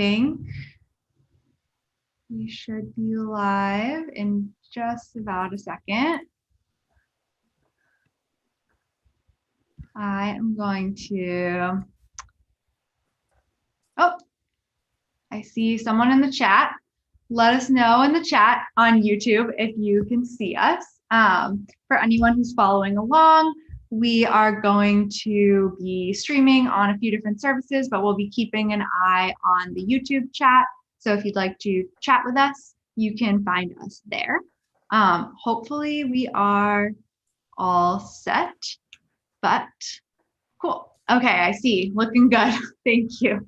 think we should be live in just about a second. I am going to, oh, I see someone in the chat. Let us know in the chat on YouTube if you can see us. For anyone who's following along, we are going to be streaming on a few different services, but we'll be keeping an eye on the YouTube chat. So if you'd like to chat with us, you can find us there. Hopefully we are all set, but cool. Okay, I see. Looking good. Thank you.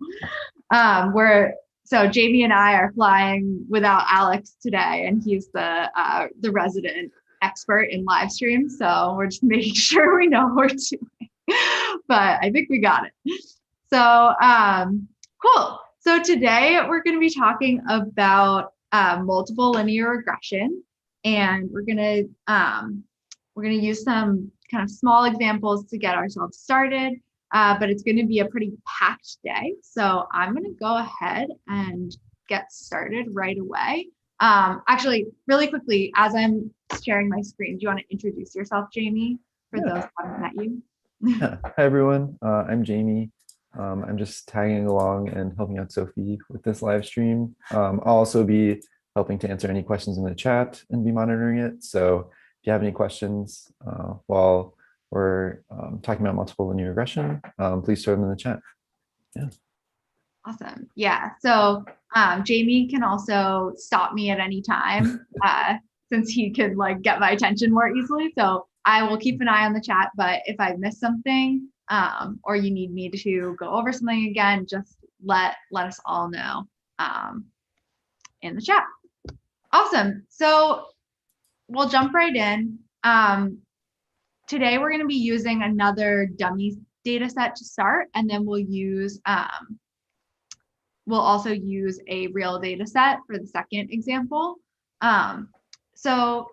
So Jamie and I are flying without Alex today, and he's the resident expert in live stream. So we're just making sure we know what we're doing. But I think we got it. So cool. So today we're going to be talking about multiple linear regression, and we're going to use some kind of small examples to get ourselves started. But it's going to be a pretty packed day. So I'm going to go ahead and get started right away. Actually, really quickly, as I'm sharing my screen, do you want to introduce yourself, Jamie, for those who haven't met you? Yeah. Hi, everyone. I'm Jamie. I'm just tagging along and helping out Sophie with this live stream. I'll also be helping to answer any questions in the chat and be monitoring it. So if you have any questions while we're talking about multiple linear regression, please throw them in the chat. Yeah. Awesome. Yeah. So Jamie can also stop me at any time since he can get my attention more easily. So I will keep an eye on the chat, but if I miss something or you need me to go over something again, just let us all know in the chat. Awesome. So we'll jump right in. Today we're going to be using another dummy data set to start, and then we'll also use a real data set for the second example. So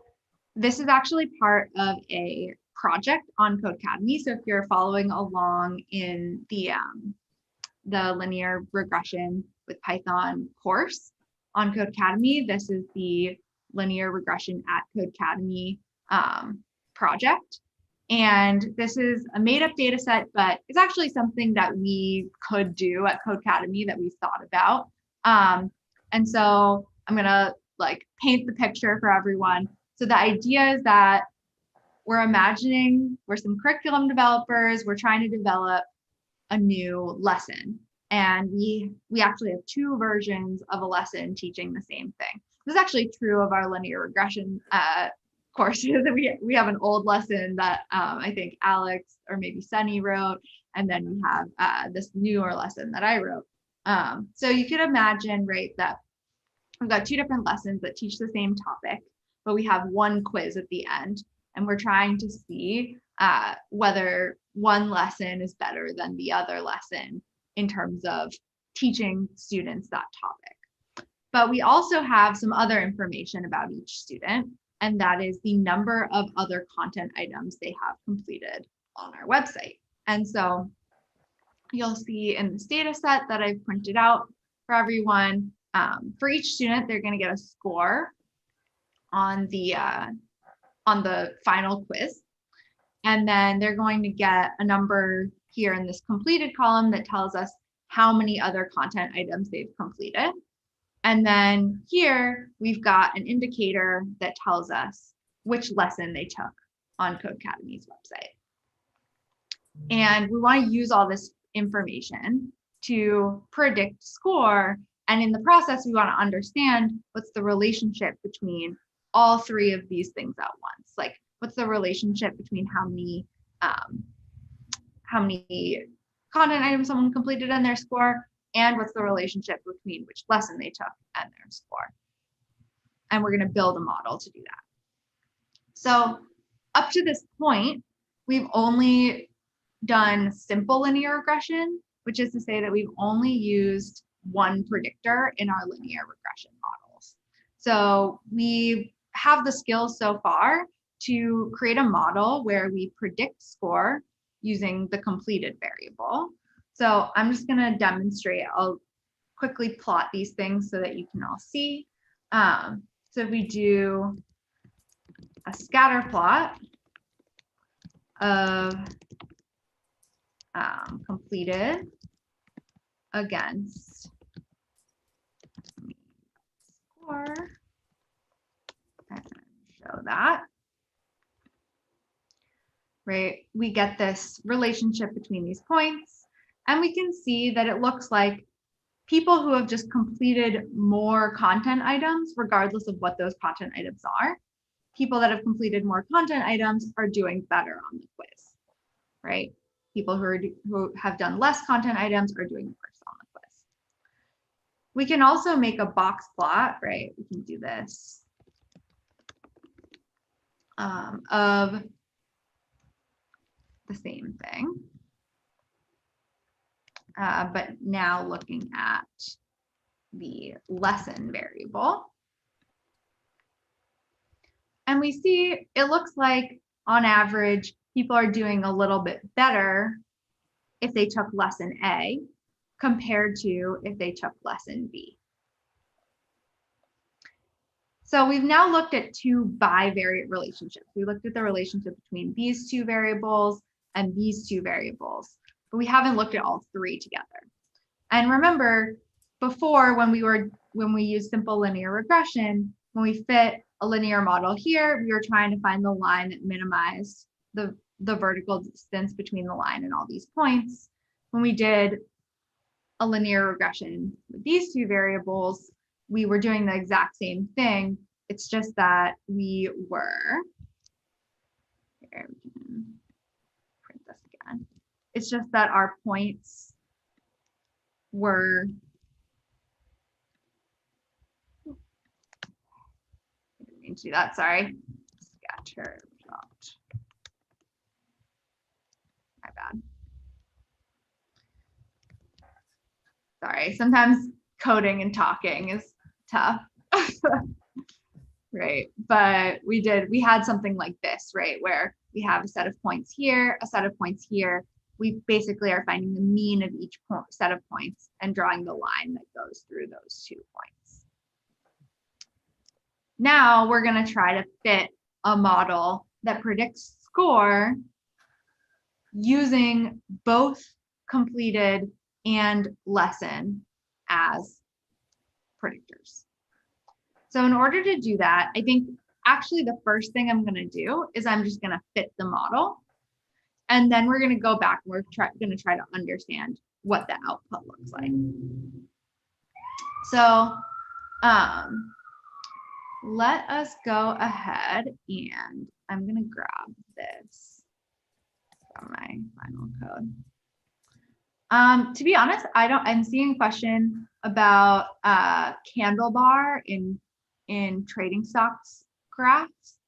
this is actually part of a project on Codecademy. So if you're following along in the linear regression with Python course on Codecademy, this is the linear regression at Codecademy project. And this is a made-up data set, but it's actually something that we could do at Codecademy that we thought about. And so I'm gonna paint the picture for everyone. So the idea is that we're some curriculum developers, we're trying to develop a new lesson. And we actually have two versions of a lesson teaching the same thing. This is actually true of our linear regression courses. We have an old lesson that I think Alex or maybe Sunny wrote, and then we have this newer lesson that I wrote. So you could imagine, right, that we've got two different lessons that teach the same topic, but we have one quiz at the end, and we're trying to see whether one lesson is better than the other lesson in terms of teaching students that topic. But we also have some other information about each student, and that is the number of other content items they have completed on our website. And so you'll see in this data set that I've printed out for everyone, for each student, they're going to get a score on the final quiz. And then they're going to get a number here in this completed column that tells us how many other content items they've completed. And then here we've got an indicator that tells us which lesson they took on Codecademy's website. And we want to use all this information to predict score. And in the process, we want to understand what's the relationship between all three of these things at once. Like, what's the relationship between how many content items someone completed in their score, and what's the relationship between which lesson they took and their score. And we're going to build a model to do that. So up to this point, we've only done simple linear regression, which is to say that we've only used one predictor in our linear regression models. So we have the skills so far to create a model where we predict score using the completed variable. So I'm just going to demonstrate. I'll quickly plot these things so that you can all see. So if we do a scatter plot of completed against score, and show that, right? We get this relationship between these points, and we can see that it looks like people who have just completed more content items, regardless of what those content items are, people that have completed more content items are doing better on the quiz, right? People who have done less content items are doing worse on the quiz. We can also make a box plot, right? We can do this of the same thing, but now looking at the lesson variable. And we see it looks like on average, people are doing a little bit better if they took lesson A compared to if they took lesson B. So we've now looked at two bivariate relationships. We looked at the relationship between these two variables and these two variables, but we haven't looked at all three together. And remember, before when we used simple linear regression, when we fit a linear model here, we were trying to find the line that minimized the vertical distance between the line and all these points. When we did a linear regression with these two variables, we were doing the exact same thing. It's just that we were, here we can print this again. It's just that our points were, I didn't mean to do that, sorry. Scatter plot. My bad. Sorry, sometimes coding and talking is tough. Right, but we had something like this, right, where we have a set of points here, a set of points here. We basically are finding the mean of each set of points and drawing the line that goes through those 2 points. Now we're going to try to fit a model that predicts score using both completed and lesson as predictors. So in order to do that, I think actually the first thing I'm going to do is I'm just going to fit the model. And then we're going to go back and we're going to try to understand what the output looks like. So let us go ahead and I'm going to grab this from my final code. To be honest, I'm seeing a question about Candlebar in trading stocks graphs.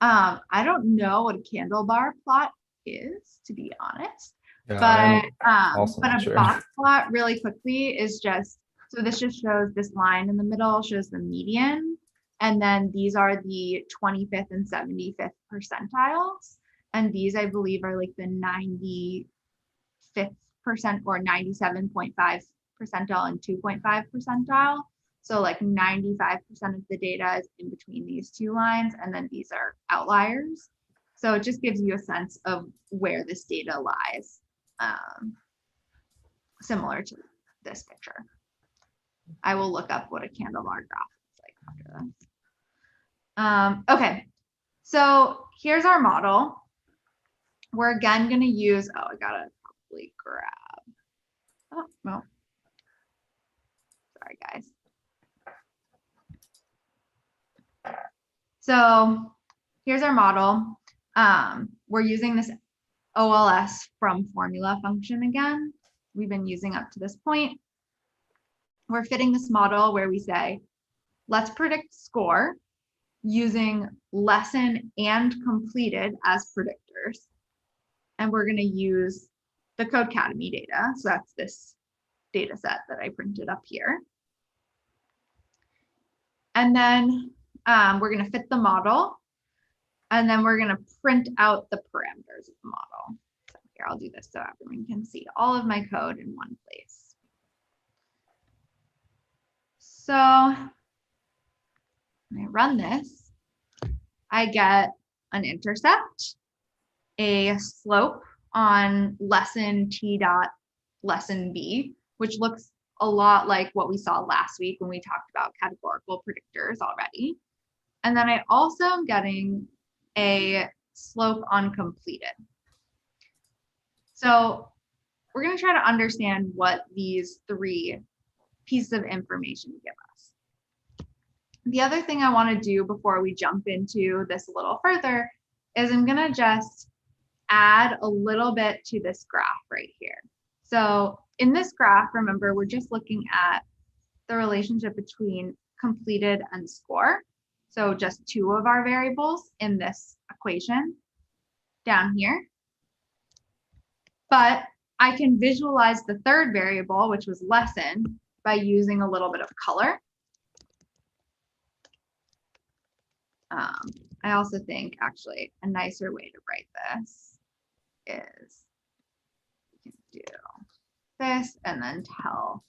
I don't know what a Candlebar plot is, to be honest. Yeah, but a box plot really quickly is just, so this just shows this line in the middle, shows the median. And then these are the 25th and 75th percentiles. And these, I believe, are like the 95th percent or 97.5 percentile and 2.5 percentile. So like 95% of the data is in between these two lines, and then these are outliers. So it just gives you a sense of where this data lies, similar to this picture. I will look up what a Candlebar graph looks like after this. Okay, so here's our model. We're again going to use, oh, I gotta probably grab, oh, no. Sorry, guys. So here's our model. We're using this OLS from formula function again. We've been using up to this point. We're fitting this model where we say, let's predict score using lesson and completed as predictors. And we're going to use the Codecademy data. So that's this data set that I printed up here. And then we're going to fit the model. And then we're going to print out the parameters of the model. So here, I'll do this so everyone can see all of my code in one place. So when I run this, I get an intercept, a slope on lesson T dot lesson B, which looks a lot like what we saw last week when we talked about categorical predictors already. And then I also am getting a slope on completed. So we're going to try to understand what these three pieces of information give us. The other thing I want to do before we jump into this a little further is I'm going to just add a little bit to this graph right here. So in this graph, remember, we're just looking at the relationship between completed and score. So just two of our variables in this equation down here. But I can visualize the third variable, which was lesson, by using a little bit of color. I also think actually a nicer way to write this is you can do this and then tell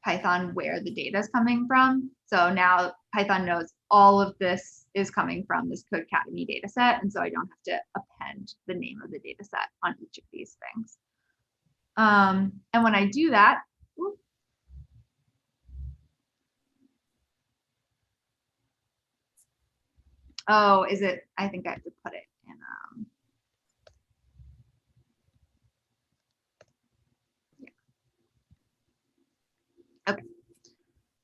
Python where the data is coming from. So now Python knows all of this is coming from this Codecademy data set, and so I don't have to append the name of the data set on each of these things. And when I do that, oh, is it? I think I have to put it in. Yeah. Okay.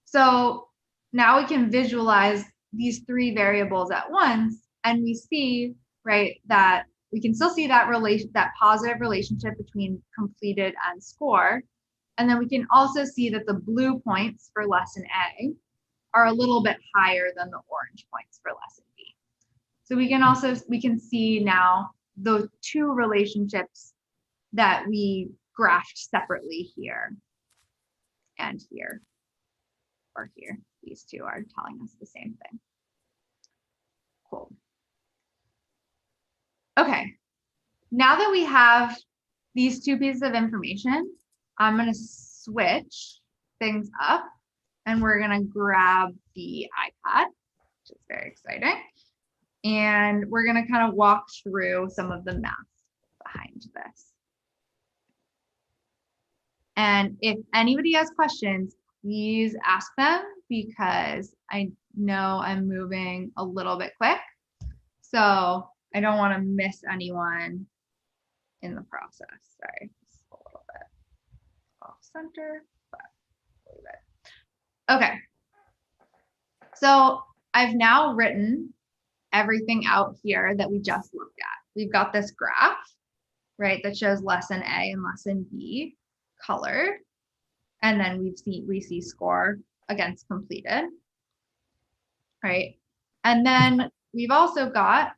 So now we can visualize these three variables at once, and we see, right, that we can still see that that positive relationship between completed and score. And then we can also see that the blue points for lesson A are a little bit higher than the orange points for lesson B. So we can see now those two relationships that we graphed separately here and here, or here. These two are telling us the same thing. Cool. Okay, now that we have these two pieces of information, I'm going to switch things up and we're going to grab the iPad, which is very exciting. And we're going to kind of walk through some of the math behind this. And if anybody has questions, please ask them because I know I'm moving a little bit quick. So I don't want to miss anyone in the process. Sorry, just a little bit off center, but leave it. Okay. So I've now written everything out here that we just looked at. We've got this graph, right, that shows lesson A and lesson B colored. And then we see score against completed, right? And then we've also got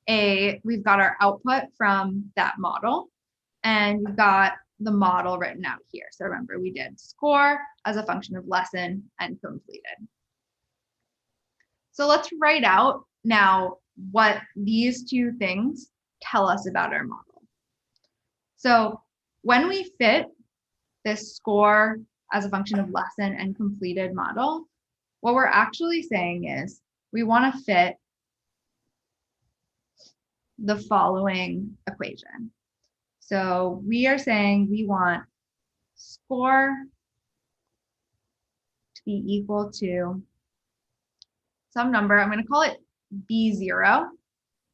our output from that model, and we've got the model written out here. So remember, we did score as a function of lesson and completed. So let's write out now what these two things tell us about our model. So when we fit this score as a function of lesson and completed model, what we're actually saying is we want to fit the following equation. So we are saying we want score to be equal to some number. I'm going to call it B0.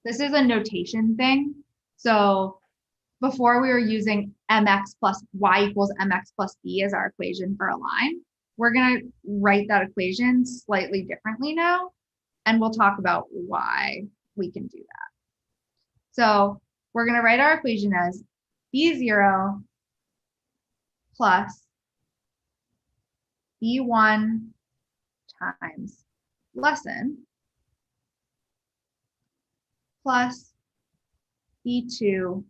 This is a notation thing. So before we were using mx plus y equals mx plus b as our equation for a line. We're going to write that equation slightly differently now, and we'll talk about why we can do that. So we're going to write our equation as B0 plus B1 times lesson plus B2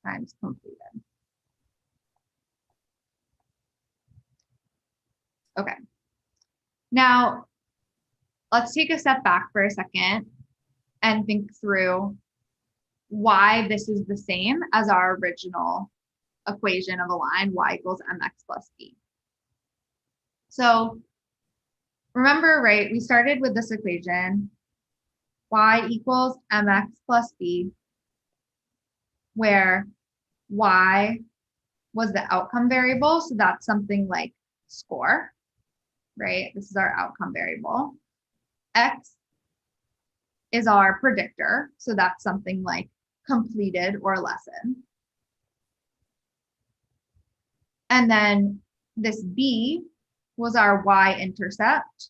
times completed. Okay. Now, let's take a step back for a second and think through why this is the same as our original equation of a line y equals mx plus b. So remember, right, we started with this equation, y equals mx plus b, where y was the outcome variable. So that's something like score, right? This is our outcome variable. X is our predictor. So that's something like completed or lesson. And then this B was our y-intercept.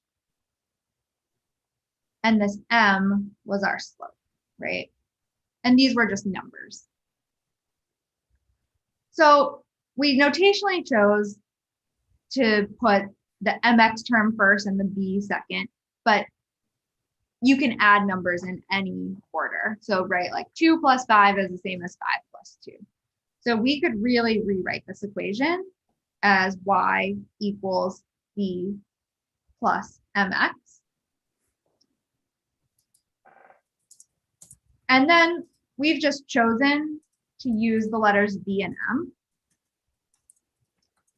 And this M was our slope, right? And these were just numbers. So we notationally chose to put the MX term first and the B second, but you can add numbers in any order. So, right, like 2 plus 5 is the same as 5 plus 2. So we could really rewrite this equation as y equals b plus mx. And then we've just chosen to use the letters b and m,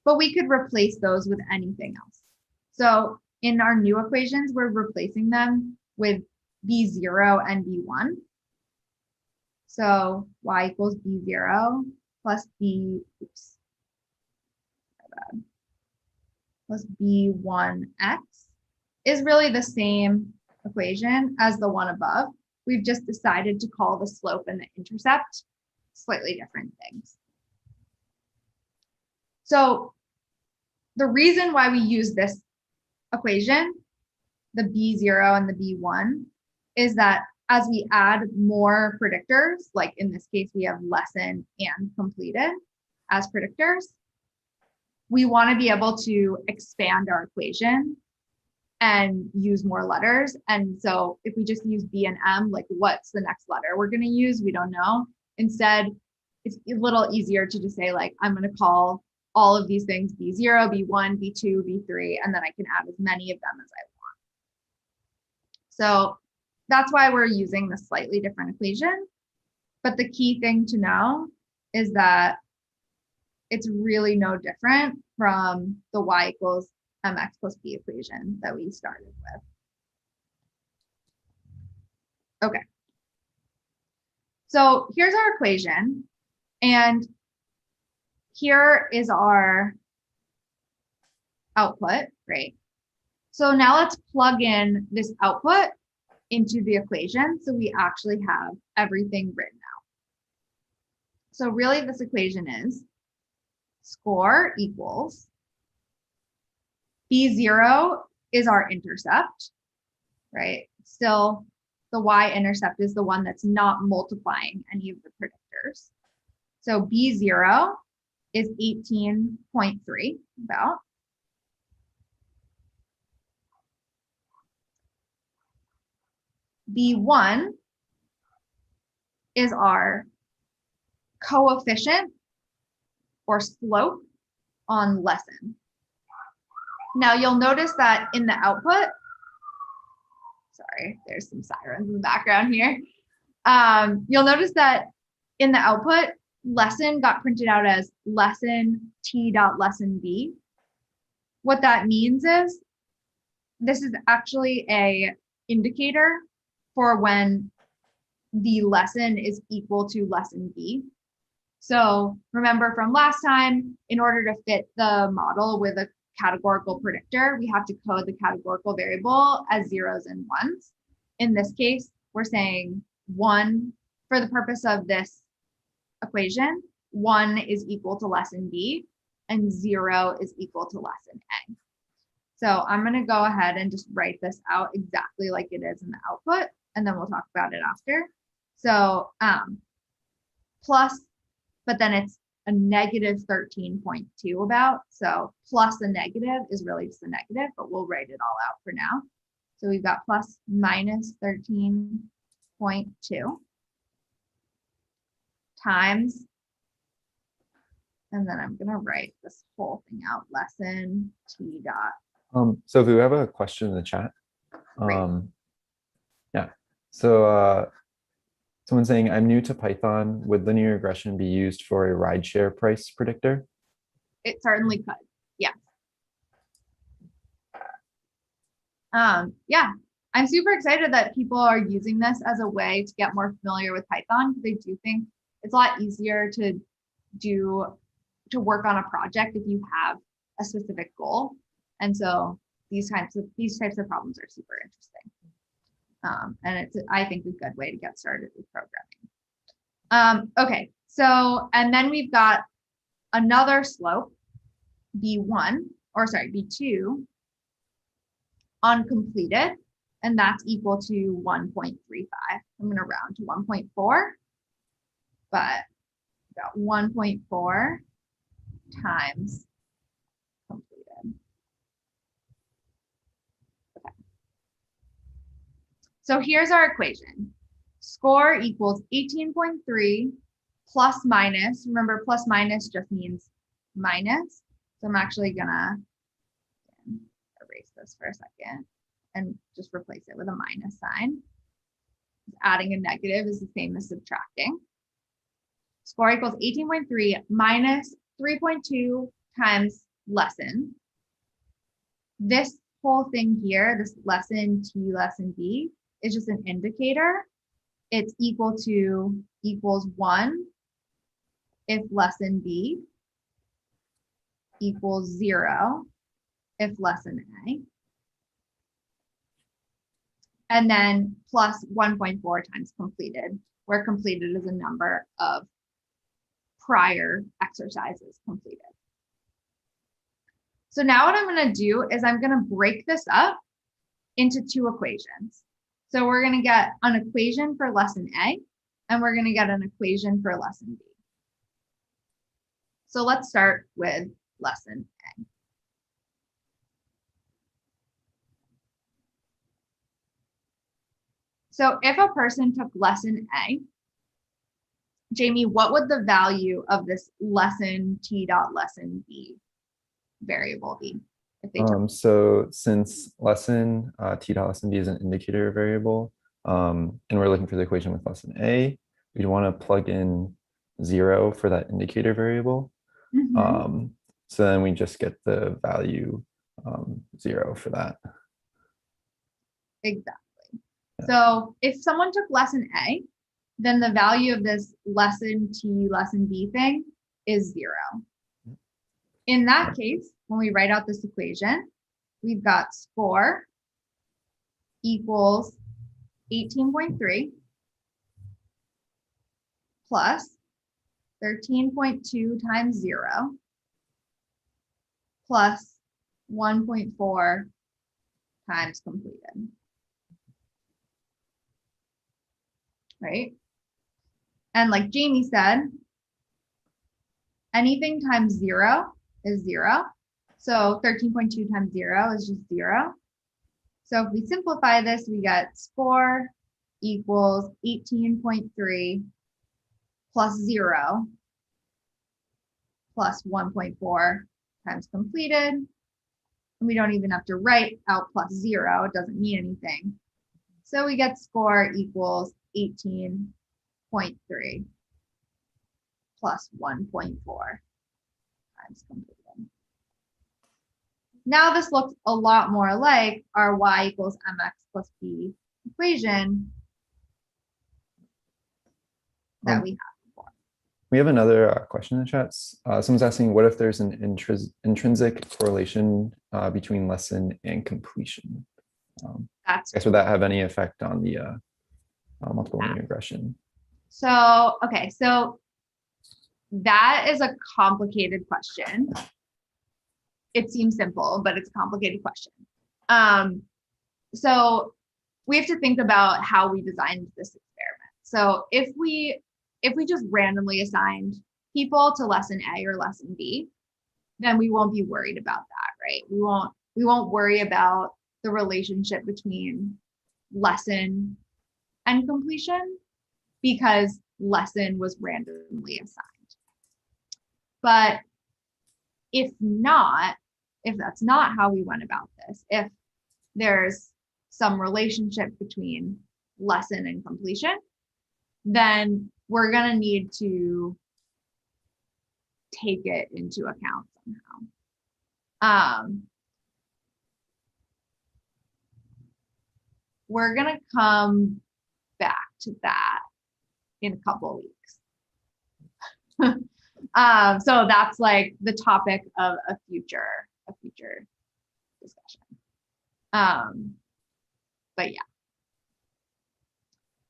but we could replace those with anything else. So in our new equations, we're replacing them with b0 and b1. So y equals b0 plus b, oops, plus b1x is really the same equation as the one above. We've just decided to call the slope and the intercept slightly different things. So the reason why we use this equation, the b0 and the b1, is that as we add more predictors, like in this case, we have lesson and completed as predictors, we want to be able to expand our equation and use more letters. And so if we just use B and M, like what's the next letter we're going to use? We don't know. Instead, it's a little easier to just say, like, I'm going to call all of these things B0, B1, B2, B3, and then I can add as many of them as I want. So that's why we're using this slightly different equation. But the key thing to know is that it's really no different from the y equals mx plus b equation that we started with. Okay. So here's our equation. And here is our output, right? So now let's plug in this output into the equation so we actually have everything written out. So really this equation is score equals B0 is our intercept, right? Still, the y-intercept is the one that's not multiplying any of the predictors. So B0 is 18.3, about. B1 is our coefficient or slope on lesson. Now you'll notice that in the output, sorry, there's some sirens in the background here. You'll notice that in the output, lesson got printed out as lesson t.lesson b. What that means is this is actually a indicator for when the lesson is equal to lesson b. So remember from last time, in order to fit the model with a categorical predictor, we have to code the categorical variable as zeros and ones. In this case, we're saying 1, for the purpose of this equation, 1 is equal to lesson b, and 0 is equal to lesson a. So I'm going to go ahead and just write this out exactly like it is in the output, and then we'll talk about it after. So plus, but then it's a negative 13.2 about. So plus a negative is really just a negative, but we'll write it all out for now. So we've got plus minus 13.2 times, and then I'm going to write this whole thing out, lesson t dot. So if we have a question in the chat, Great. yeah. So Someone's saying, I'm new to Python. Would linear regression be used for a rideshare price predictor? It certainly could. Yeah. Yeah, I'm super excited that people are using this as a way to get more familiar with Python, because I do think it's a lot easier to work on a project if you have a specific goal. And so these types of problems are super interesting. And it's, I think, a good way to get started with programming. Okay, so, and then we've got another slope, B1, or sorry, B2, on completed, and that's equal to 1.35. I'm going to round to 1.4, but got 1.4 times completed. Okay. So here's our equation. Score equals 18.3 plus minus. Remember, plus minus just means minus. So I'm actually gonna erase this for a second and just replace it with a minus sign. Adding a negative is the same as subtracting. Score equals 18.3 minus 3.2 times lesson. This whole thing here, this lesson T lesson B, is just an indicator. It's equals 1 if lesson B, equals 0 if lesson A. And then plus 1.4 times completed, where completed is a number of prior exercises completed. So now what I'm going to do is I'm going to break this up into two equations. So we're going to get an equation for lesson A, and we're going to get an equation for lesson B. So let's start with lesson A. So if a person took lesson A, Jamie, what would the value of this lesson T dot lesson B variable be? If they took So since lesson T dot lesson B is an indicator variable, and we're looking for the equation with lesson A, we'd want to plug in 0 for that indicator variable. So then we just get the value 0 for that. Exactly. Yeah. So if someone took lesson A, then the value of this lesson T lesson B thing is 0. In that case, when we write out this equation, we've got score equals 18.3 plus 13.2 times 0 plus 1.4 times completed. Right? And like Jamie said, anything times 0 is 0. So 13.2 times 0 is just 0. So if we simplify this, we get score equals 18.3 plus 0 plus 1.4 times completed. And we don't even have to write out plus 0. It doesn't mean anything. So we get score equals 18.3 plus 1.4 times completed. Now this looks a lot more like our y equals mx plus b equation that we have before. We have another question in the chats. Someone's asking, what if there's an intrinsic correlation between lesson and completion? I guess would that have any effect on the multiple linear regression? So, okay, so that is a complicated question. It seems simple, but it's a complicated question. So we have to think about how we designed this experiment. So if we just randomly assigned people to lesson A or lesson B, then we won't be worried about that, right? We won't worry about the relationship between lesson and completion because lesson was randomly assigned. But if that's not how we went about this, if there's some relationship between lesson and completion, then we're going to need to take it into account somehow. We're going to come back to that in a couple of weeks. So that's like the topic of a future discussion. But yeah,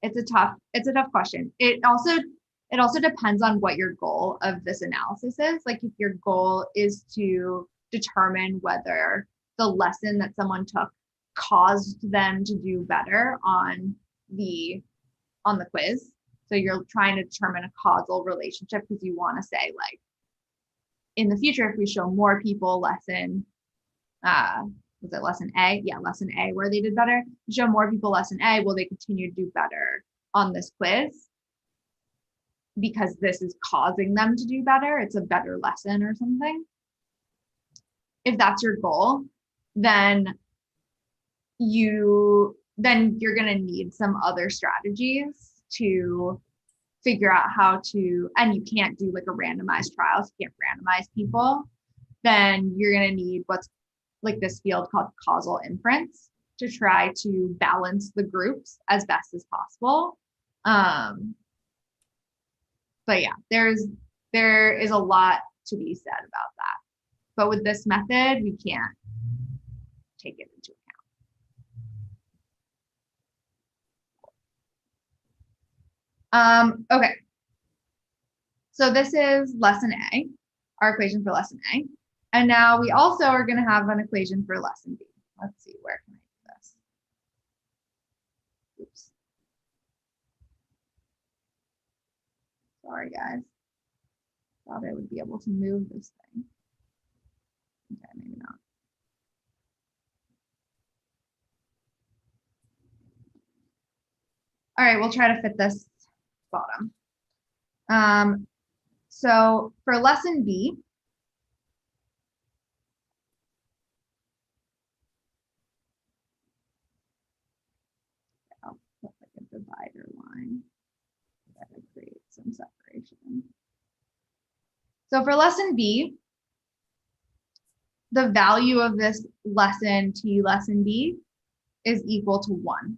it's a tough question. It also depends on what your goal of this analysis is. Like if your goal is to determine whether the lesson that someone took caused them to do better on the quiz. So you're trying to determine a causal relationship because you want to say, like, in the future, if we show more people lesson, was it lesson A? Yeah, lesson A, where they did better. Show more people lesson A, will they continue to do better on this quiz? Because this is causing them to do better. It's a better lesson or something. If that's your goal, then you're going to need some other strategies to figure out how to, and you can't do like a randomized trial, so you can't randomize people, then you're going to need what's like this field called causal inference to try to balance the groups as best as possible. But yeah, there is a lot to be said about that. But with this method, we can't take it into account. Okay. So this is lesson A, our equation for lesson A. And now we also are going to have an equation for lesson B. Let's see, where can I do this? Oops. Sorry, guys. Thought I would be able to move this thing. Okay, maybe not. All right, we'll try to fit this bottom. So for lesson B, I'll put like a divider line that would create some separation. So for lesson B, the value of this lesson T lesson B is equal to 1.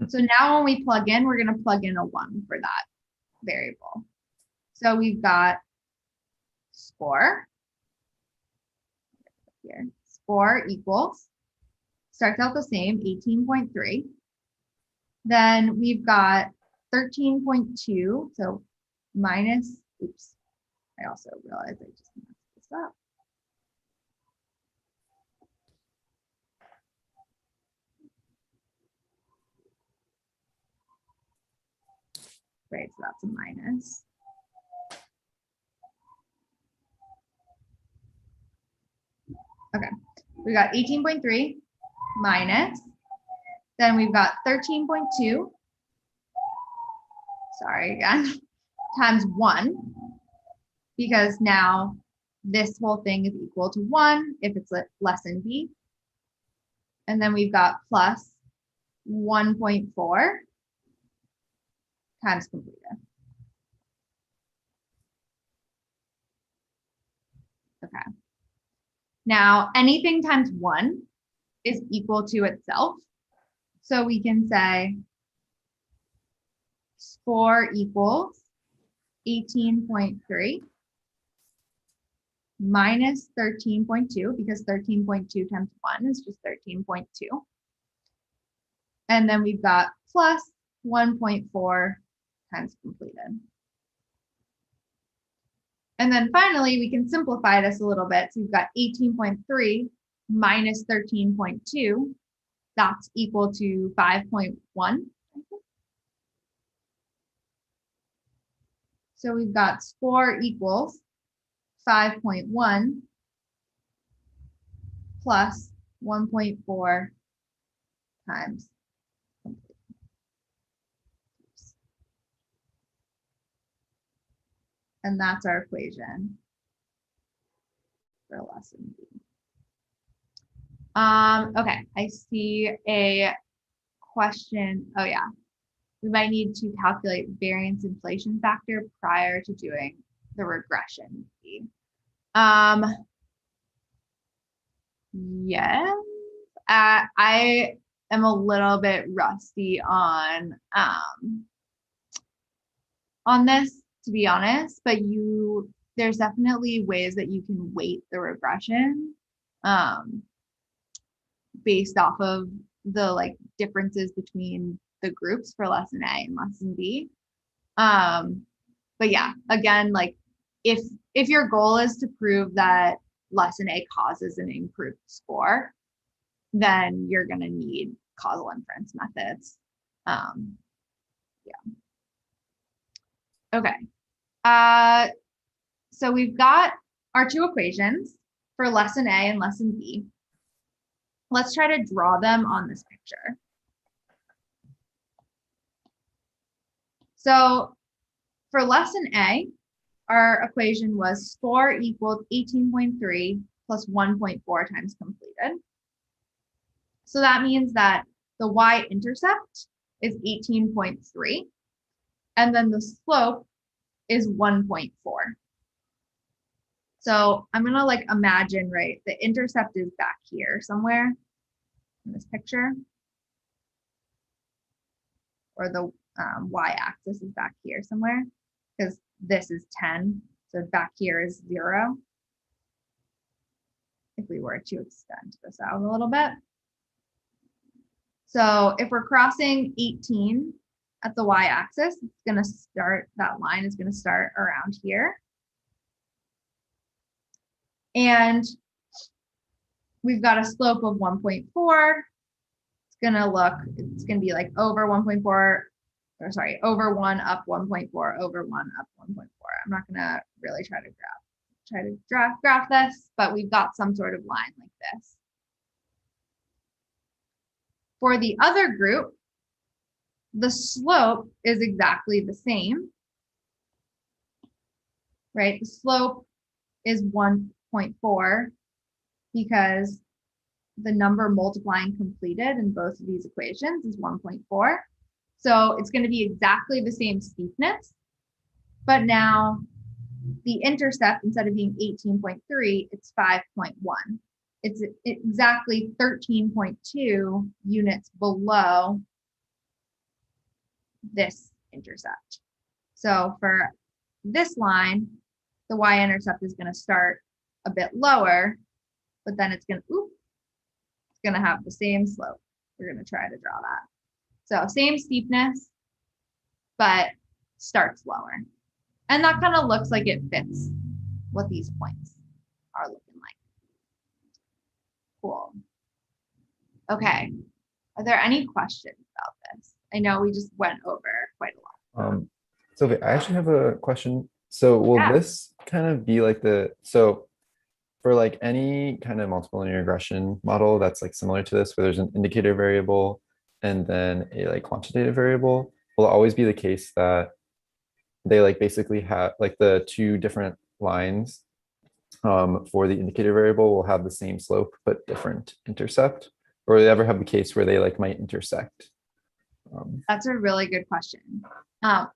So now when we plug in, we're going to plug in a 1 for that variable. So we've got score here. Score equals, starts out the same, 18.3. Then we've got 13.2, so minus, oops, I also realized I just messed this up. Right, so that's a minus. Okay, we got 18.3 minus, then we've got 13.2, sorry again, times 1, because now this whole thing is equal to 1 if it's lesson B. And then we've got plus 1.4 times completed. Okay. Now, anything times 1 is equal to itself. So we can say score equals 18.3 minus 13.2, because 13.2 times 1 is just 13.2. And then we've got plus 1.4 times completed. And then finally, we can simplify this a little bit. So we've got 18.3 minus 13.2. That's equal to 5.1. So we've got score equals 5.1 plus 1.4 times complete. And that's our equation for lesson B. Okay, I see a question. Oh yeah, we might need to calculate variance inflation factor prior to doing the regression. Yes, I am a little bit rusty on this, to be honest, but there's definitely ways that you can weight the regression based off of the like differences between the groups for lesson A and lesson B. But yeah, again, like if your goal is to prove that lesson A causes an improved score, then you're going to need causal inference methods. Yeah. Okay. So we've got our two equations for lesson A and lesson B. Let's try to draw them on this picture. So for lesson A, our equation was score equaled 18.3 plus 1.4 times completed. So that means that the y-intercept is 18.3, and then the slope is 1.4. So I'm gonna like imagine, right, the intercept is back here somewhere in this picture, or the y-axis is back here somewhere, because this is 10, so back here is 0. If we were to extend this out a little bit. So if we're crossing 18 at the y-axis, it's gonna start, that line is gonna start around here. And we've got a slope of 1.4. It's gonna be like over 1.4, or sorry, over 1 up 1.4, over 1 up 1.4. I'm not gonna really try to graph this, but we've got some sort of line like this. For the other group, the slope is exactly the same, right? The slope is 1.4 because the number multiplying completed in both of these equations is 1.4. So it's going to be exactly the same steepness, but now the intercept, instead of being 18.3, it's 5.1. It's exactly 13.2 units below this intercept. So for this line, the y-intercept is going to start a bit lower, but then it's going to have the same slope. We're going to try to draw that. So same steepness, but starts lower. And that kind of looks like it fits what these points are looking like. Cool. Okay. Are there any questions about this? I know we just went over quite a lot. Sophie, I actually have a question. So will this kind of be like so for like any kind of multiple linear regression model that's like similar to this, where there's an indicator variable and then a like quantitative variable, will it always be the case that they like basically have like the two different lines for the indicator variable will have the same slope but different intercept? Or will they ever have the case where they like might intersect? That's a really good question.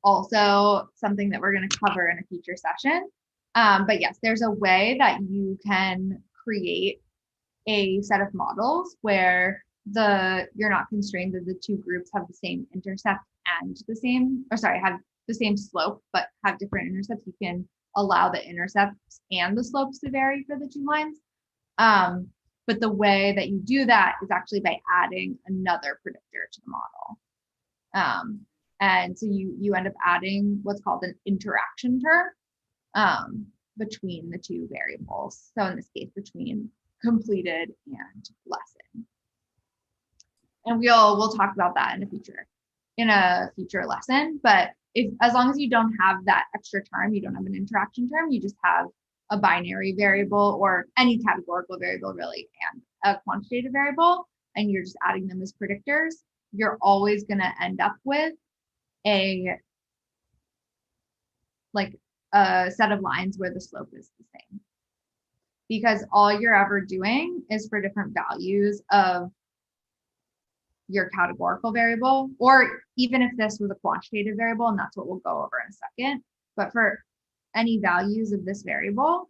Also something that we're going to cover in a future session. But yes, there's a way that you can create a set of models where you're not constrained that the two groups have the same intercept and have the same slope, but have different intercepts. You can allow the intercepts and the slopes to vary for the two lines. But the way that you do that is actually by adding another predictor to the model. And so you end up adding what's called an interaction term between the two variables. So in this case, between completed and lesson. And we'll talk about that in a future lesson. But as long as you don't have that extra term, you don't have an interaction term, you just have a binary variable or any categorical variable really and a quantitative variable, and you're just adding them as predictors, you're always going to end up with a set of lines where the slope is the same. Because all you're ever doing is for different values of your categorical variable, or even if this was a quantitative variable, and that's what we'll go over in a second. But for any values of this variable,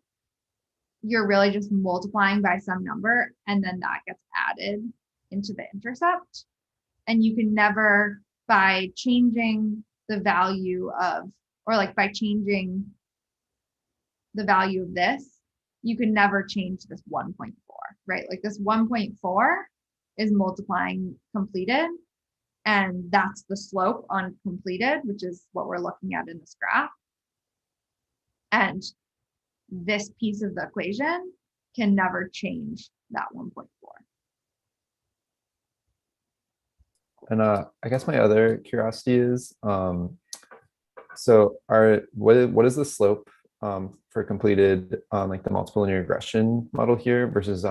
you're really just multiplying by some number, and then that gets added into the intercept. And you can never, by changing the value of, or like by changing the value of this, you can never change this 1.4, right? Like this 1.4 is multiplying completed, and that's the slope on completed, which is what we're looking at in this graph. And this piece of the equation can never change that 1.4. And I guess my other curiosity is, so what is the slope for completed on like the multiple linear regression model here versus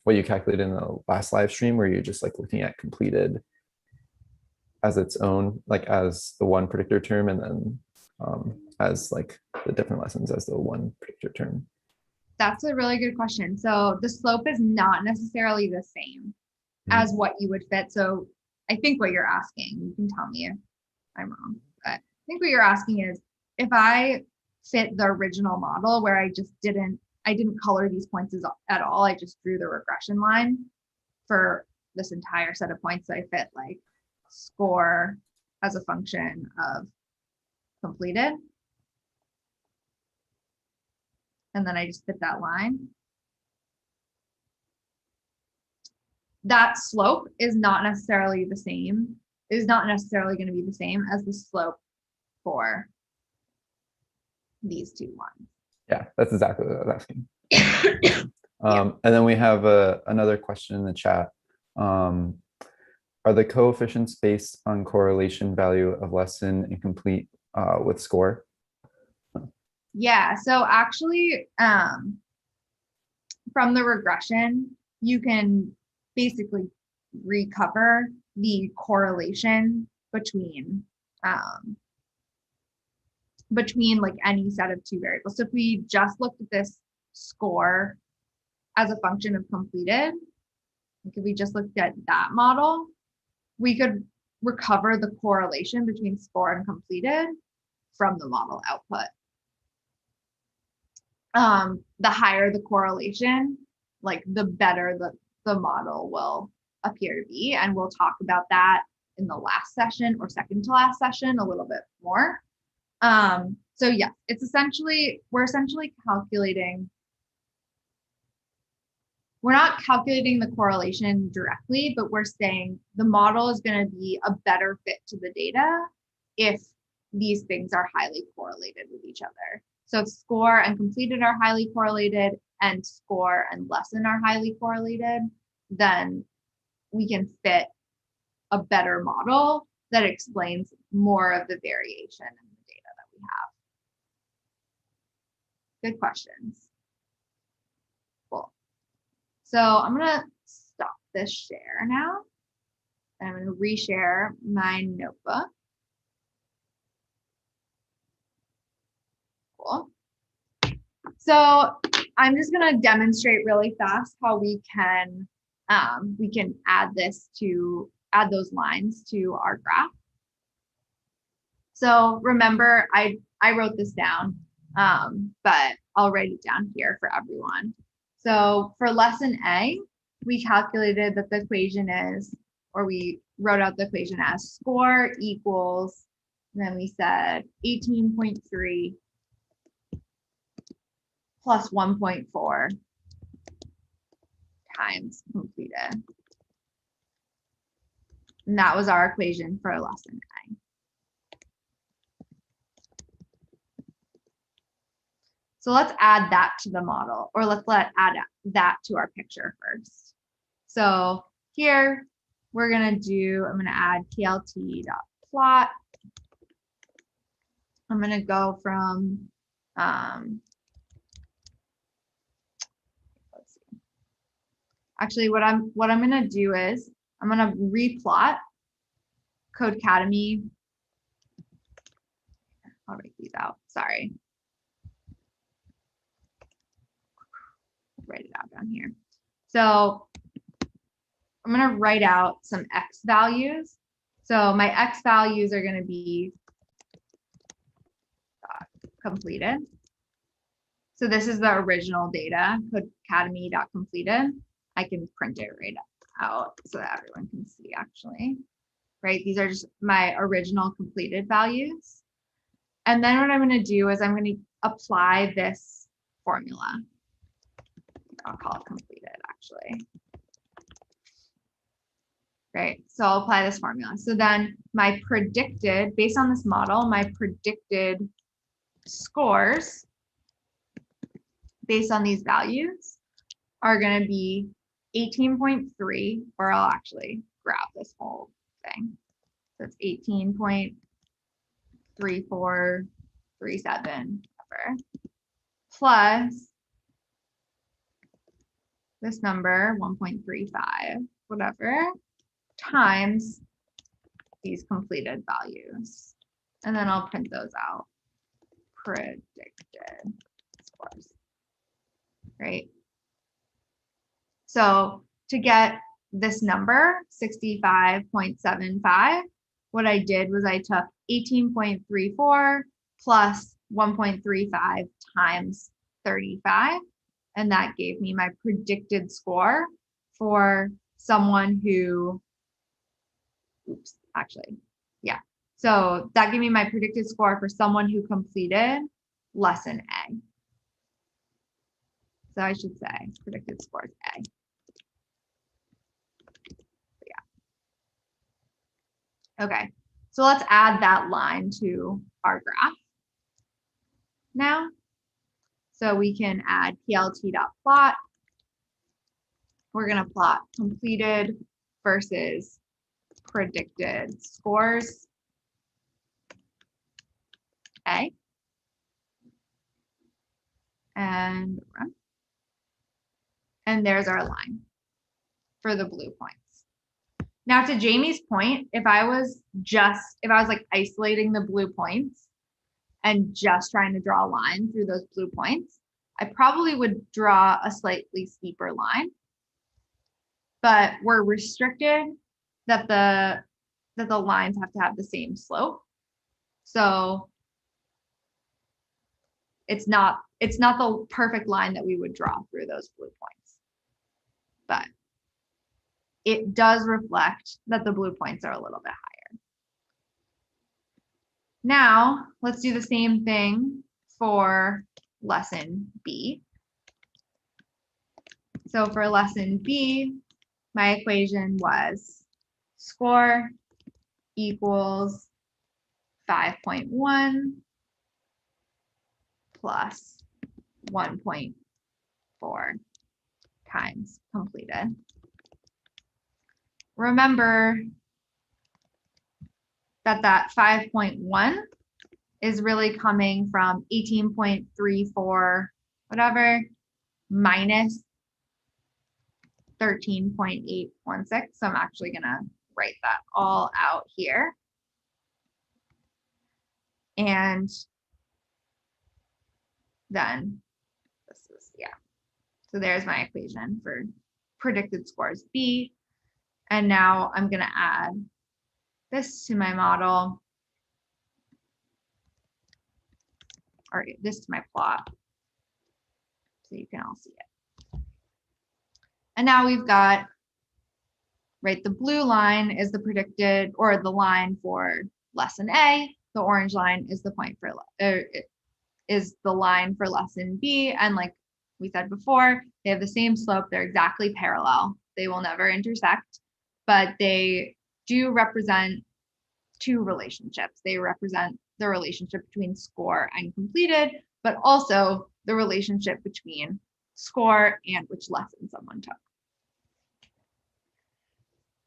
what you calculated in the last live stream, where you're just like looking at completed as its own, like as the one predictor term, and then as like the different lessons as the one predictor term? That's a really good question. So the slope is not necessarily the same as what you would fit. So I think what you're asking, you can tell me if I'm wrong, but I think what you're asking is, if I fit the original model where I didn't color these points at all, I just drew the regression line for this entire set of points. So I fit like score as a function of completed. And then I just fit that line. That slope is not necessarily the same, is not necessarily going to be the same as the slope for these two ones. Yeah, that's exactly what I was asking. And then we have another question in the chat. Are the coefficients based on correlation value of lesson and complete with score? Yeah, so actually, from the regression, you can basically recover the correlation between like any set of two variables. So if we just looked at this score as a function of completed, like if we just looked at that model, we could recover the correlation between score and completed from the model output. The higher the correlation, like the better the model will appear to be. And we'll talk about that in the last session or second to last session a little bit more. So yeah, we're essentially calculating, we're not calculating the correlation directly, but we're saying the model is going to be a better fit to the data if these things are highly correlated with each other. So if score and completed are highly correlated and score and lesson are highly correlated, then we can fit a better model that explains more of the variation in the data that we have. Good questions. Cool. So I'm going to stop this share now. And I'm going to reshare my notebook. Cool. So I'm just going to demonstrate really fast how we can add those lines to our graph. So remember, I wrote this down, but I'll write it down here for everyone. So for lesson A, we calculated that the equation is, or we wrote out the equation as score equals, and then we said 18.3 plus 1.4 times completed. And that was our equation for lesson A. So let's add that to the model, or let's add that to our picture first. So here I'm going to add tlt.plot. I'm going to go from, let's see. Actually, what I'm going to do is I'm going to replot Codecademy. I'll write these out. Sorry. Write it out down here. So I'm I'm going to write out some X values. So my X values are going to be completed. So this is the original data, Codecademy.completed. I can print it right out so that everyone can see actually, right? These are just my original completed values. And then what I'm going to do is I'm going to apply this formula. I'll call it completed actually. Right, so I'll apply this formula. So then my predicted, based on this model, my predicted scores based on these values are going to be 18.3, or I'll actually grab this whole thing. So it's 18.3437, whatever, plus this number, 1.35, whatever, times these completed values. And then I'll print those out. Predicted scores, right? So to get this number, 65.75, what I did was I took 18.34 plus 1.35 times 35, and that gave me my predicted score for someone who, oops, actually, yeah. So that gave me my predicted score for someone who completed lesson A. So I should say predicted scores A. Yeah. Okay, so let's add that line to our graph now. So we can add plt.plot. We're going to plot completed versus predicted scores A. And run. And there's our line for the blue points. Now to Jamie's point, if I was like isolating the blue points and just trying to draw a line through those blue points, I probably would draw a slightly steeper line. But we're restricted that the lines have to have the same slope. So it's not the perfect line that we would draw through those blue points. But it does reflect that the blue points are a little bit higher. Now, let's do the same thing for lesson B. So for lesson B, my equation was score equals 5.1 plus 1.4 times completed. Remember that 5.1 is really coming from 18.34 whatever minus 13.816. So I'm actually gonna write that all out here. And then this is, yeah. So there's my equation for predicted scores B. And now I'm gonna add this to my model, or this to my plot, so you can all see it. And now we've got, right, the blue line is the predicted, or the line for lesson A. The orange line is the point for, is the line for lesson B. And like we said before, they have the same slope. They're exactly parallel. They will never intersect, but they do represent two relationships. They represent the relationship between score and completed, but also the relationship between score and which lesson someone took.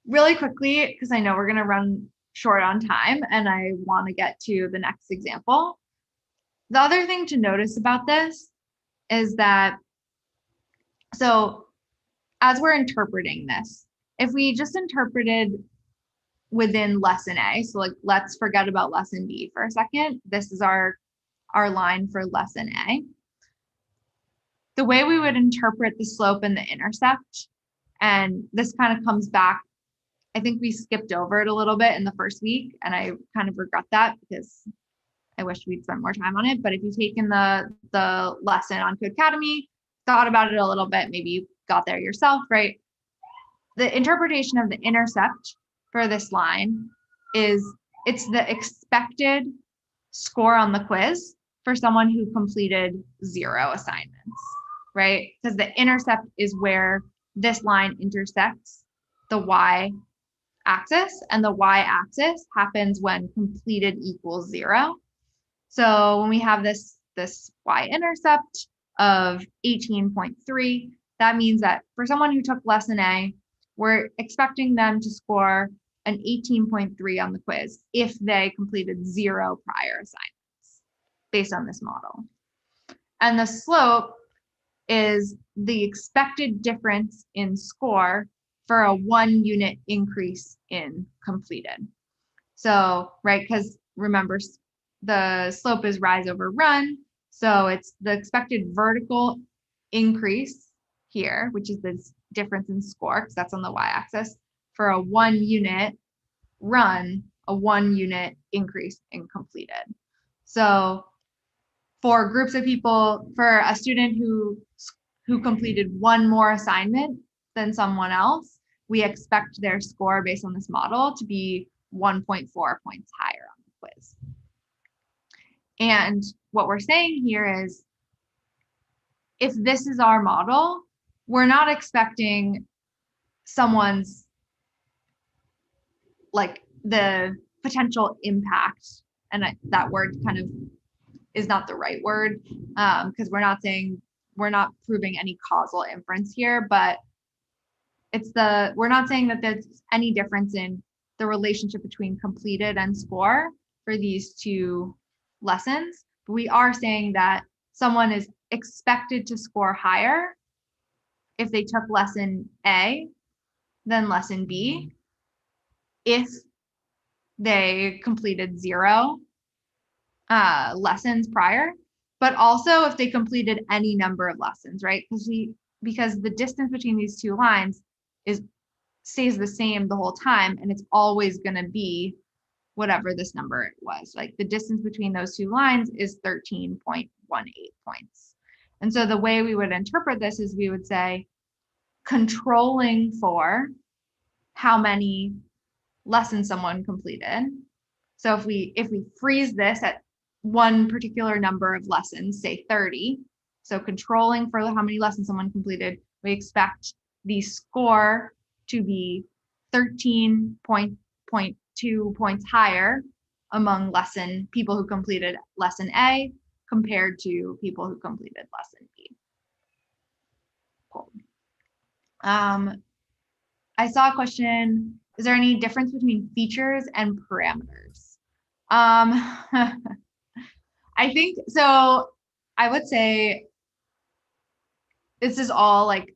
Really quickly, because I know we're going to run short on time and I want to get to the next example. The other thing to notice about this is that, so as we're interpreting this, if we just interpreted within lesson A, so like let's forget about lesson B for a second. This is our line for lesson A. The way we would interpret the slope and the intercept And this kind of comes back. I think we skipped over it a little bit in the first week, and I kind of regret that because I wish we'd spend more time on it. But if you've taken the lesson on Codecademy, thought about it a little bit, maybe you got there yourself, right? The interpretation of the intercept for this line is it's the expected score on the quiz for someone who completed 0 assignments, right? Because the intercept is where this line intersects the y-axis, and the y-axis happens when completed equals 0. So when we have this y-intercept of 18.3, that means that for someone who took lesson A, we're expecting them to score an 18.3 on the quiz if they completed 0 prior assignments based on this model. And the slope is the expected difference in score for a 1 unit increase in completed. So, right, because remember, the slope is rise over run. So it's the expected vertical increase here, which is this difference in score, because that's on the y-axis, for a 1 unit run, a 1 unit increase in completed. So for groups of people, for a student who completed 1 more assignment than someone else, we expect their score based on this model to be 1.4 points higher on the quiz. And what we're saying here is, if this is our model, we're not expecting someone's, like, the potential impact, and that word kind of is not the right word, because we're not proving any causal inference here, but we're not saying that there's any difference in the relationship between completed and score for these 2 lessons. But we are saying that someone is expected to score higher if they took lesson A than lesson B if they completed 0 lessons prior, but also if they completed any number of lessons, right? Because the distance between these 2 lines stays the same the whole time, and it's always going to be whatever this number was. Like, the distance between those 2 lines is 13.18 points. And so the way we would interpret this is we would say, controlling for how many lessons someone completed. So if we freeze this at one particular number of lessons, say 30, so controlling for how many lessons someone completed, we expect the score to be 13.2 points higher among people who completed lesson A compared to people who completed lesson B. Cool. I saw a question, is there any difference between features and parameters? I think so. I would say this is all like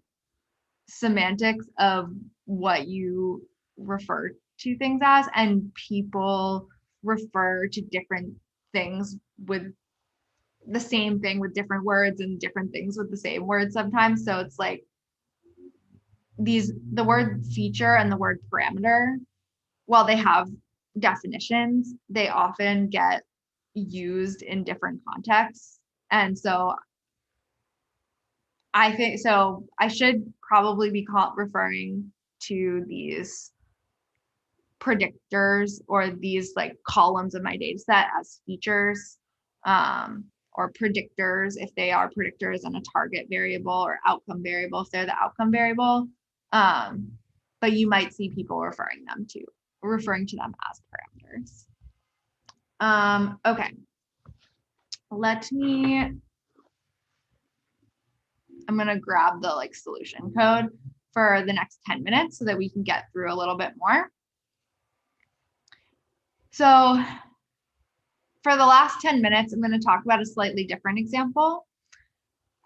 semantics of what you refer to things as, and people refer to different things with the same thing with different words and different things with the same words sometimes. So it's like the word feature and the word parameter, while they have definitions, they often get used in different contexts. And so I think, so I should probably be referring to these predictors or these like columns of my data set as features, or predictors if they are predictors and a target variable, or outcome variable if they're the outcome variable. But you might see people referring to them as parameters. Okay, I'm gonna grab the like solution code for the next 10 minutes so that we can get through a little bit more. So for the last 10 minutes, I'm going to talk about a slightly different example.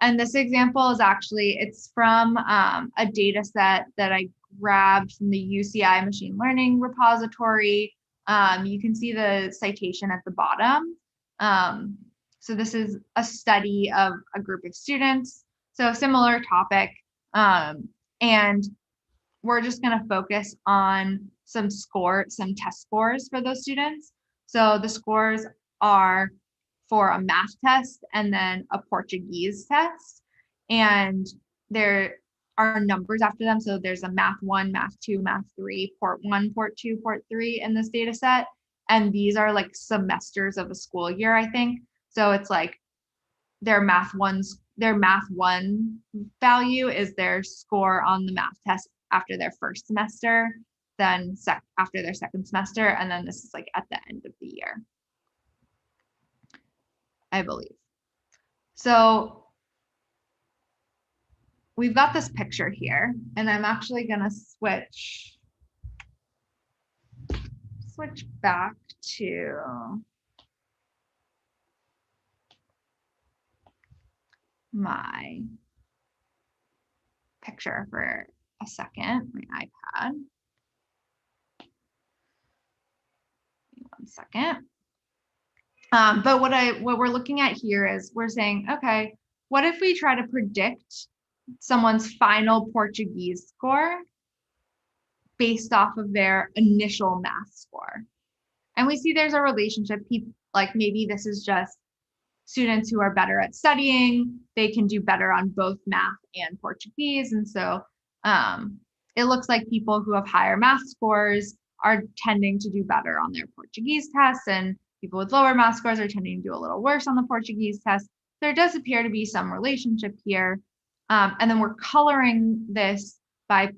And this example is actually, it's from a data set that I grabbed from the UCI machine learning repository. You can see the citation at the bottom. So this is a study of a group of students. So similar topic. And we're just going to focus on some test scores for those students. So the scores are for a math test and then a Portuguese test. And there are numbers after them. So there's a math 1, math 2, math 3, port 1, port 2, port 3 in this data set. And these are like semesters of a school year, I think. So it's like their math 1 value is their score on the math test after their first semester, then after their second semester, and then this is like at the end of the year, I believe. So we've got this picture here, and I'm actually gonna switch back to my picture for a second, my iPad. One second. But what we're looking at here is we're saying, okay, what if we try to predict someone's final Portuguese score based off of their initial math score? And we see there's a relationship. People, like maybe this is just students who are better at studying, they can do better on both math and Portuguese. And so it looks like people who have higher math scores are tending to do better on their Portuguese tests, and people with lower math scores are tending to do a little worse on the Portuguese test. There does appear to be some relationship here. And then we're coloring this by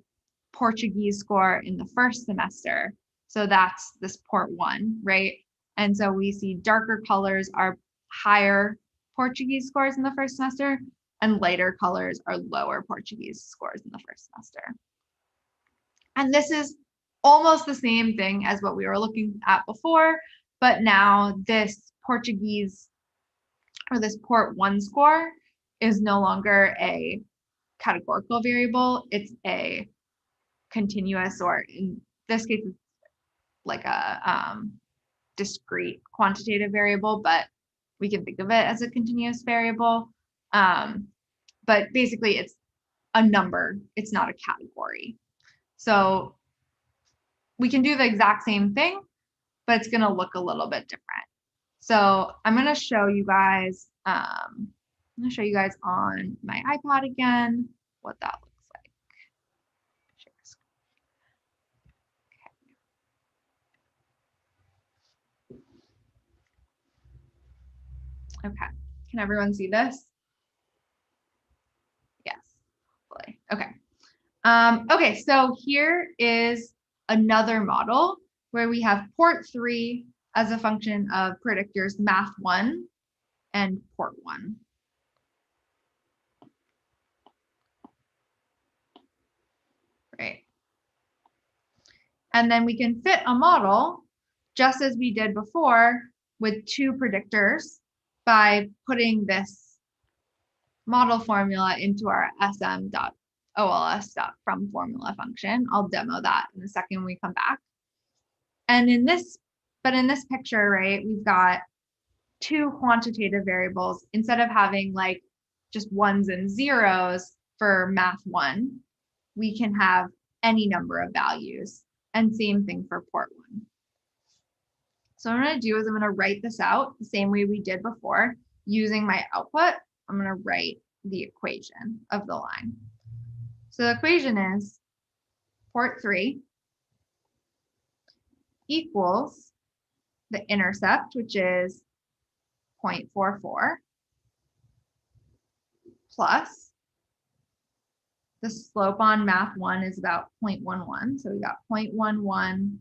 Portuguese score in the first semester. So that's this port 1, right? And so we see darker colors are higher Portuguese scores in the first semester, and lighter colors are lower Portuguese scores in the first semester. And this is almost the same thing as what we were looking at before, but now this Portuguese or this port 1 score is no longer a categorical variable. It's a continuous, or in this case, it's like a discrete quantitative variable, but we can think of it as a continuous variable. But basically it's a number, it's not a category. So we can do the exact same thing, but it's gonna look a little bit different. So I'm gonna show you guys, on my iPad again, what that looks like. Okay, can everyone see this? Yes, hopefully. Okay. Okay, so here is another model where we have port 3 as a function of predictors math 1 and port 1. Right. And then we can fit a model just as we did before with 2 predictors by putting this model formula into our sm.ols.fromFormula function. I'll demo that in a second when we come back. And in this picture, right, we've got 2 quantitative variables. Instead of having like just 1s and 0s for math 1, we can have any number of values, and same thing for port 1. So what I'm going to do is I'm going to write this out the same way we did before. Using my output, I'm going to write the equation of the line. So the equation is port 3 equals the intercept, which is 0.44, plus the slope on math 1 is about 0.11. So we got 0.11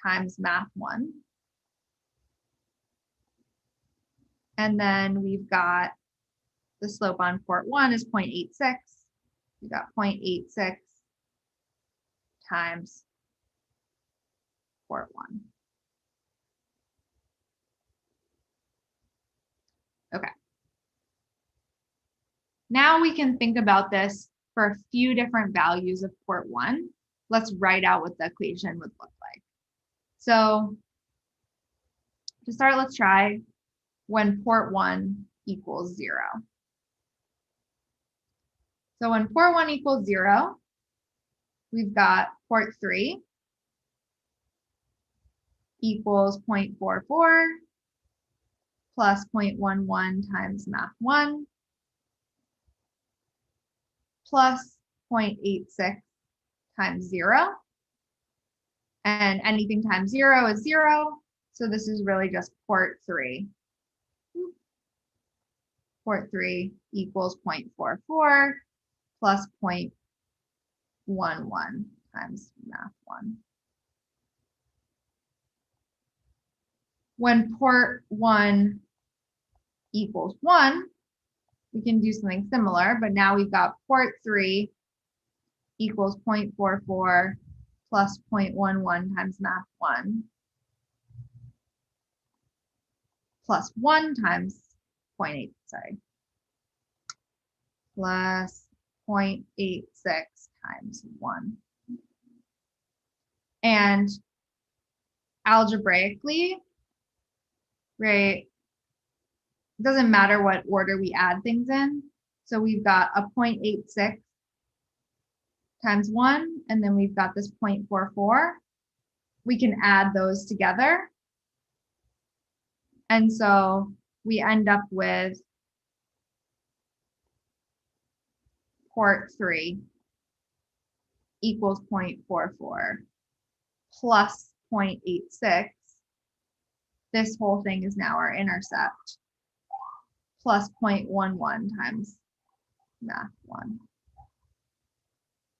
times math 1. And then we've got the slope on port 1 is 0.86. We got 0.86 times port 1. Okay. Now we can think about this for a few different values of port 1. Let's write out what the equation would look like. So to start, let's try when port 1 equals 0. So when port 1 equals 0, we've got port 3 equals 0.44 plus 0.11 times math 1 plus 0.86 times 0. And anything times 0 is 0. So this is really just port 3. Port 3 equals 0.44 plus 0.11 times math 1. When port 1 equals 1, we can do something similar, but now we've got port 3 equals 0.44 plus 0.11 times math 1 plus 1 times 0.8, plus 0.86 times 1. And algebraically, right, it doesn't matter what order we add things in. So we've got a 0.86 times 1, and then we've got this 0.44. We can add those together. And so we end up with port 3 equals 0.44 plus 0.86. This whole thing is now our intercept, plus 0.11 times math 1.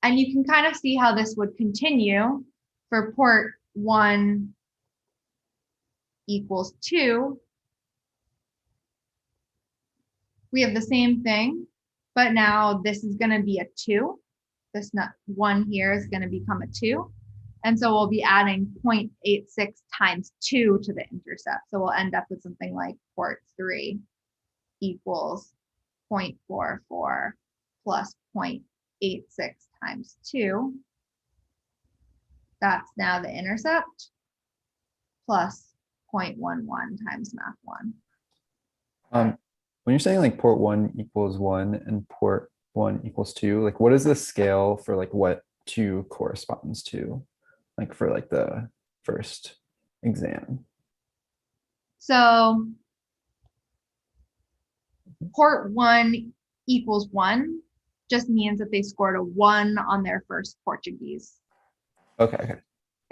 And you can kind of see how this would continue for port 1 equals 2. We have the same thing, but now this is going to be a 2. This 1 here is going to become a 2. And so we'll be adding 0.86 times 2 to the intercept. So we'll end up with something like port 3 equals 0.44 plus 0.86 times 2. That's now the intercept plus 0.11 times math 1. When you're saying like port 1 equals 1 and port 1 equals 2, like what is the scale for like what 2 corresponds to, like for like the first exam? So port 1 equals 1 just means that they scored a 1 on their first Portuguese. Okay.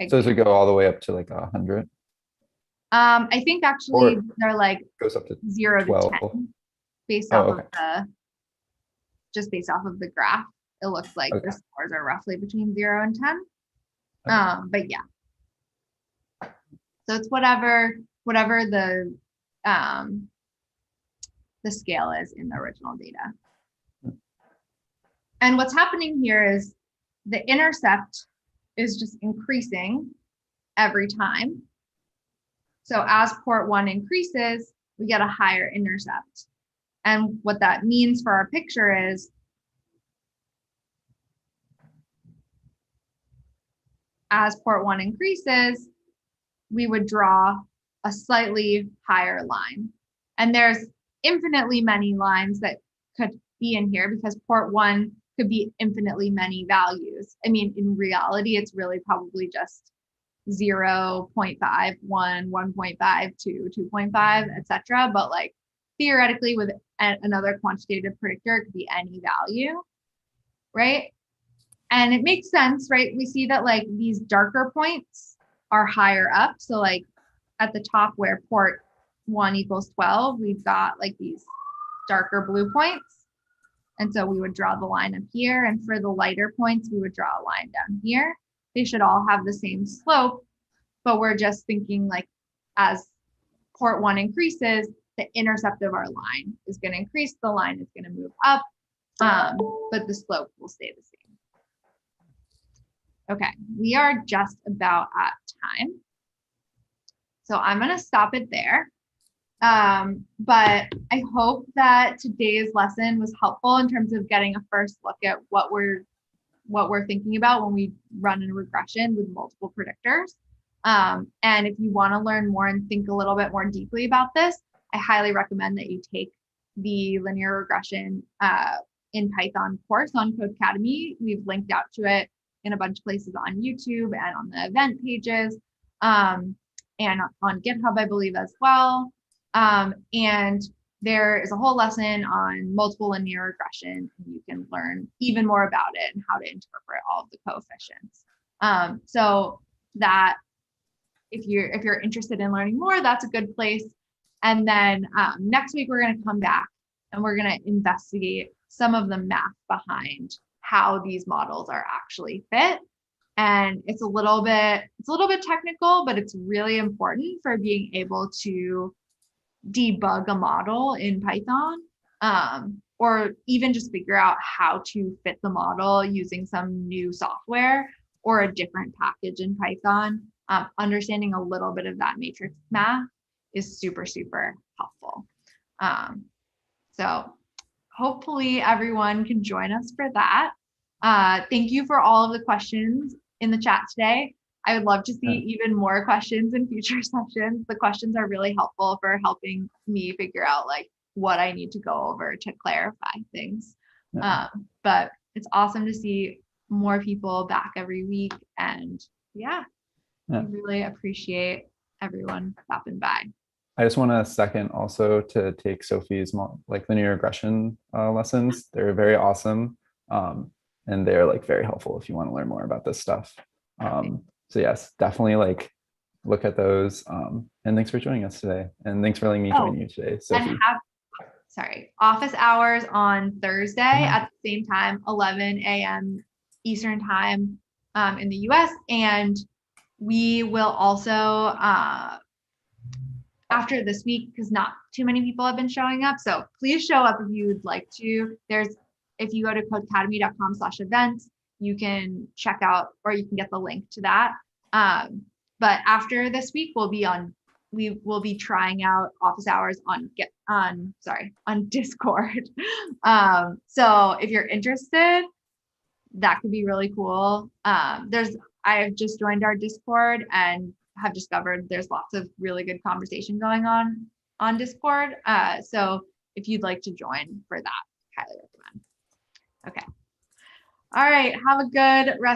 So does it go all the way up to like 100? I think actually they're like goes up to 0 12. to 10 based off of based off of the graph. It looks like the scores are roughly between 0 and 10. But yeah. So it's whatever the scale is in the original data. And what's happening here is the intercept is just increasing every time. So as port 1 increases, we get a higher intercept. And what that means for our picture is as port 1 increases, we would draw a slightly higher line. And there's infinitely many lines that could be in here because port 1 could be infinitely many values. I mean, in reality, it's really probably just 0, 0.5, 1, 1.5, 2, 2.5, etc. But like theoretically with another quantitative predictor, it could be any value, right? And it makes sense, right? We see that like these darker points are higher up. So like at the top where port 1 equals 12, we've got like these darker blue points. And so we would draw the line up here. And for the lighter points, we would draw a line down here. They should all have the same slope, but we're just thinking like as port 1 increases, the intercept of our line is going to increase, the line is going to move up, but the slope will stay the same. Okay, we are just about at time. So I'm going to stop it there. But I hope that today's lesson was helpful in terms of getting a first look at what we're thinking about when we run a regression with multiple predictors. And if you want to learn more and think a little bit more deeply about this, I highly recommend that you take the linear regression in Python course on Codecademy. We've linked out to it in a bunch of places on YouTube and on the event pages, and on GitHub, I believe, as well. And there is a whole lesson on multiple linear regression. You can learn even more about it and how to interpret all of the coefficients. So that if you're interested in learning more, that's a good place. And then next week, we're going to come back and we're going to investigate some of the math behind how these models are actually fit. And it's a little bit technical, but it's really important for being able to debug a model in Python, or even just figure out how to fit the model using some new software or a different package in Python. Understanding a little bit of that matrix math is super, super helpful. So hopefully everyone can join us for that. Thank you for all of the questions in the chat today. I would love to see even more questions in future sessions. The questions are really helpful for helping me figure out like what I need to go over to clarify things. But it's awesome to see more people back every week. And I really appreciate everyone stopping by. I just want a second also to take Sophie's like linear regression lessons. They're very awesome. And they're like very helpful if you want to learn more about this stuff. So yes, definitely like look at those. And thanks for joining us today. And thanks for letting me join you today, Sophie. And office hours on Thursday at the same time, 11 a.m. Eastern time in the US. And we will also, after this week, because not too many people have been showing up. So please show up if you'd like to. If you go to codecademy.com/events, you can check out, or you can get the link to that. But after this week, we will be trying out office hours on Discord. So if you're interested, that could be really cool. I have just joined our Discord and have discovered there's lots of really good conversation going on Discord. So if you'd like to join for that, highly recommend. Okay. All right. Have a good rest.